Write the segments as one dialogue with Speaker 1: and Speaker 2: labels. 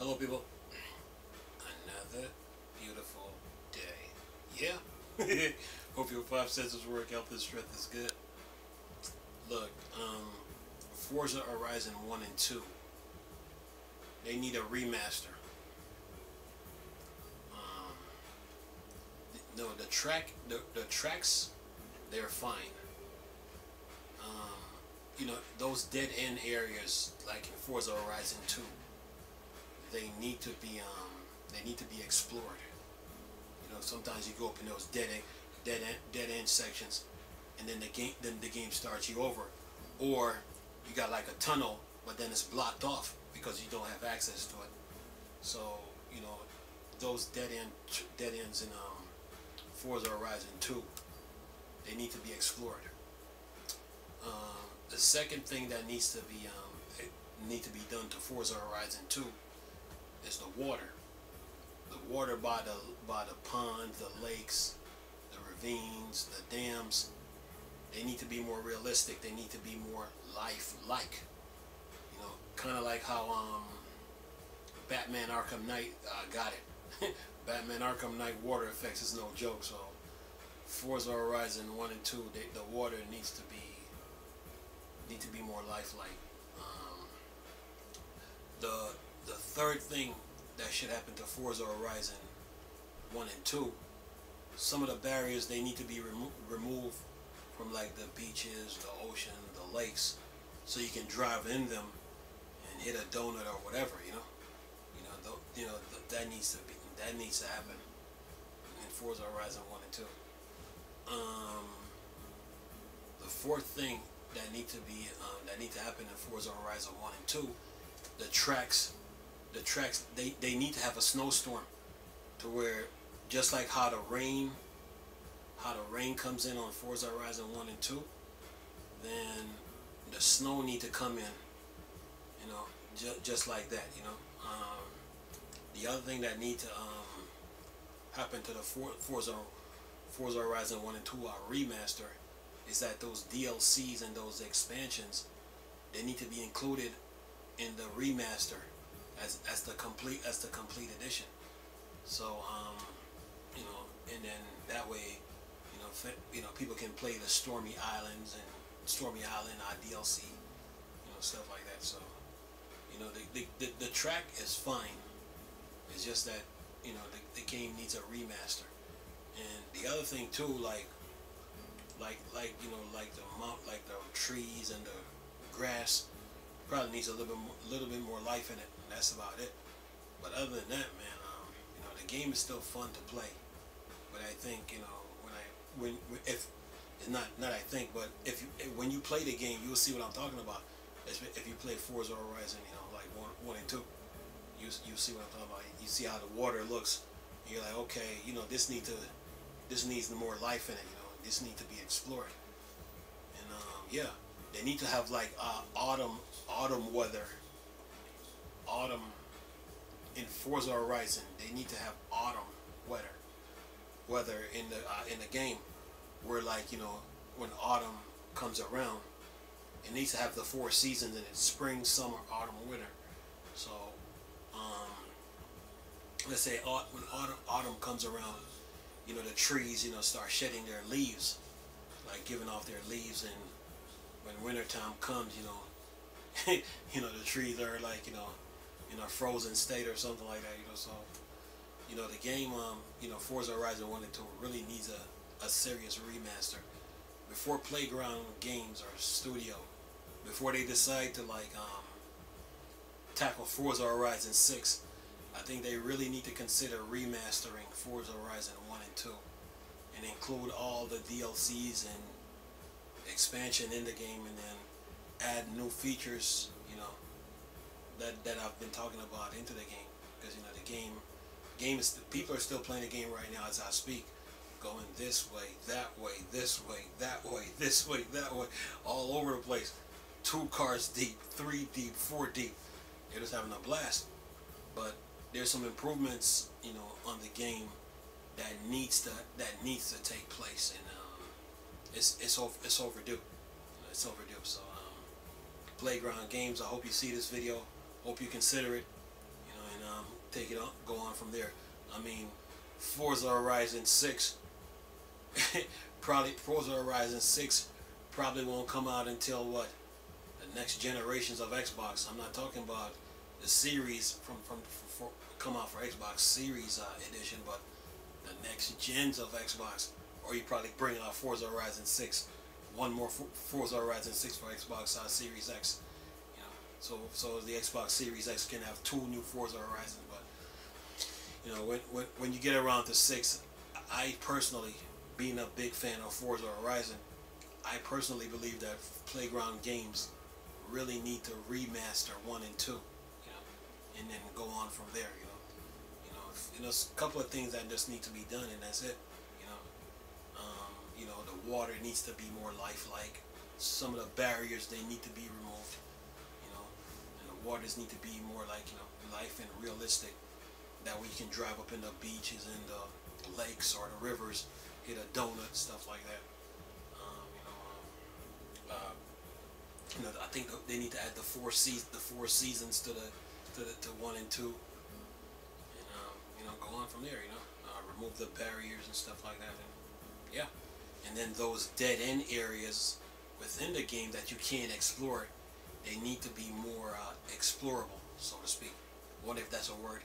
Speaker 1: Hello, people. Another beautiful day. Yeah. Hope your five senses work. Health and strength is good. Look, Forza Horizon 1 and 2. They need a remaster. No, the tracks, they're fine. You know, those dead end areas like in Forza Horizon 2, they need to be explored. You know, sometimes you go up in those dead end sections, and then the game starts you over, or you got like a tunnel, but then it's blocked off because you don't have access to it. So you know, those dead ends in Forza Horizon 2, they need to be explored. The second thing that needs to be done to Forza Horizon 2 is the water. The water by the ponds, the lakes, the ravines, the dams. They need to be more realistic. They need to be more life-like. You know, kind of like how Batman Arkham Knight got it. Batman Arkham Knight water effects is no joke. So Forza Horizon 1 and 2, the water needs to be more lifelike. The third thing that should happen to Forza Horizon 1 and 2, some of the barriers, they need to be removed from like the beaches, the ocean, the lakes, so you can drive in them and hit a donut or whatever. That needs to happen in Forza Horizon 1 and 2. The fourth thing that need to happen in Forza Horizon 1 and 2, the tracks, they need to have a snowstorm, to where just like how the rain comes in on Forza Horizon 1 and 2, then the snow need to come in, you know, just like that, you know. The other thing that need to happen to the Forza Horizon 1 and 2 remaster is that those DLCs and those expansions, they need to be included in the remaster as the complete edition. So you know, and then that way, you know, people can play the Stormy Islands and Stormy Island DLC, you know, stuff like that. So you know, the track is fine. It's just that, you know, the game needs a remaster. And the other thing too, like you know, like the trees and the grass, probably needs a little bit more life in it, and that's about it. But other than that, man, you know, the game is still fun to play. But I think, you know, when you play the game, you'll see what I'm talking about. If you play Forza Horizon, you know, like one and 2, you see what I'm talking about. You see how the water looks. And you're like, okay, you know, this needs more life in it. You know, this needs to be explored. And yeah, they need to have like autumn weather. Autumn in Forza Horizon, they need to have autumn weather in the game, where, like, you know, when autumn comes around, it needs to have the 4 seasons in it: spring, summer, autumn, winter. So let's say when autumn comes around, you know, the trees, you know, start shedding their leaves, like giving off their leaves, and when winter time comes, you know, you know, the trees are like, you know, in a frozen state or something like that, you know. So, you know, the game, you know, Forza Horizon 1 and 2 really needs a serious remaster before Playground Games or Studio, before they decide to like tackle Forza Horizon 6. I think they really need to consider remastering Forza Horizon 1 and 2 and include all the DLCs and expansion in the game, and then add new features, you know, that I've been talking about into the game. Because, you know, the game is, people are still playing the game right now as I speak, going this way, that way, this way, that way, this way, that way, all over the place. 2 cars deep, 3 deep, 4 deep. They're just having a blast. But there's some improvements, you know, on the game that needs to take place, and it's overdue. It's overdue. So Playground Games, I hope you see this video. Hope you consider it. You know, and take it on, go on from there. I mean, Forza Horizon 6, Forza Horizon 6 probably won't come out until what? The next generations of Xbox. I'm not talking about the series for come out for Xbox Series edition, but the next gens of Xbox. Or you probably bring out Forza Horizon 6, one more Forza Horizon 6 for Xbox Series X. You know, so the Xbox Series X can have 2 new Forza Horizons. But you know, when you get around to 6, I personally, being a big fan of Forza Horizon, I personally believe that Playground Games really need to remaster 1 and 2, you know, and then go on from there. There's a couple of things that just need to be done, and that's it. You know, the water needs to be more lifelike. Some of the barriers, they need to be removed. You know, and the waters need to be more like, you know, life and realistic. That way you can drive up in the beaches and the lakes or the rivers, hit a donut, stuff like that. I think they need to add the four seasons to 1 and 2, and you know, go on from there. You know, remove the barriers and stuff like that, and yeah, and then those dead end areas within the game that you can't explore, they need to be more explorable, so to speak. What if that's a word?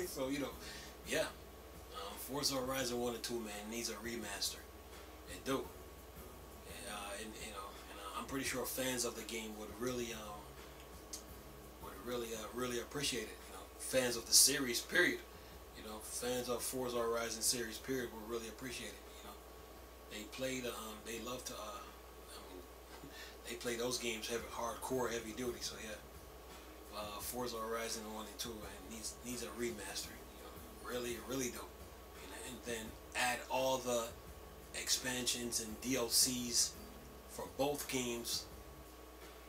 Speaker 1: So you know, yeah, Forza Horizon 1 and 2, man, needs a remaster. It do. And you know, I'm pretty sure fans of the game would really appreciate it. You know, fans of the series, period. You know, fans of Forza Horizon series, period, would really appreciate it. You know, they played, they love to, they play those games hardcore, heavy duty. So yeah, Forza Horizon 1 and 2, and needs a remaster. You know, really do. You know, and then add all the expansions and DLCs for both games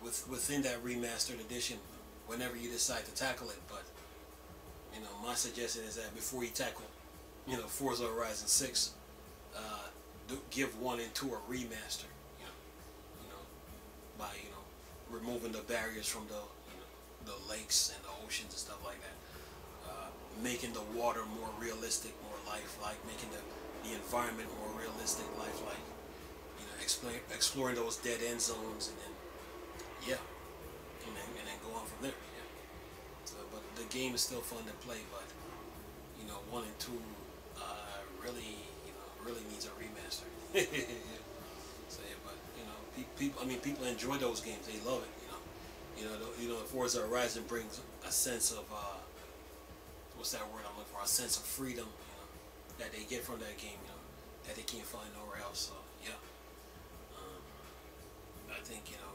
Speaker 1: within that remastered edition whenever you decide to tackle it. But you know, my suggestion is that before you tackle, you know, Forza Horizon 6, give 1 and 2 a remaster. You know, by, you know, removing the barriers from the, you know, the lakes and the oceans and stuff like that, making the water more realistic, more lifelike, making the environment more realistic, lifelike. You know, exploring those dead end zones, and then yeah, and then go on from there. Yeah. So, but the game is still fun to play, but you know, 1 and 2 really needs a remaster. Yeah. So yeah, but you know, people enjoy those games. They love it. You know, Forza Horizon brings a sense of what's that word I'm looking for? A sense of freedom, you know, that they get from that game, you know, that they can't find nowhere else. So yeah, I think, you know,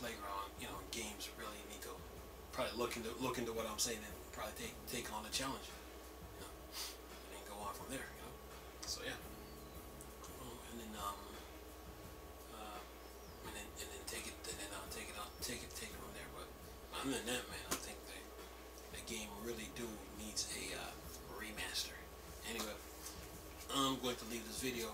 Speaker 1: Playground, you know, games really need to probably look into what I'm saying and probably take on the challenge, you know, and then go on from there, you know. So yeah, and then take it from there. But other than that, man, I think the game really needs a remaster. Anyway, I'm going to leave this video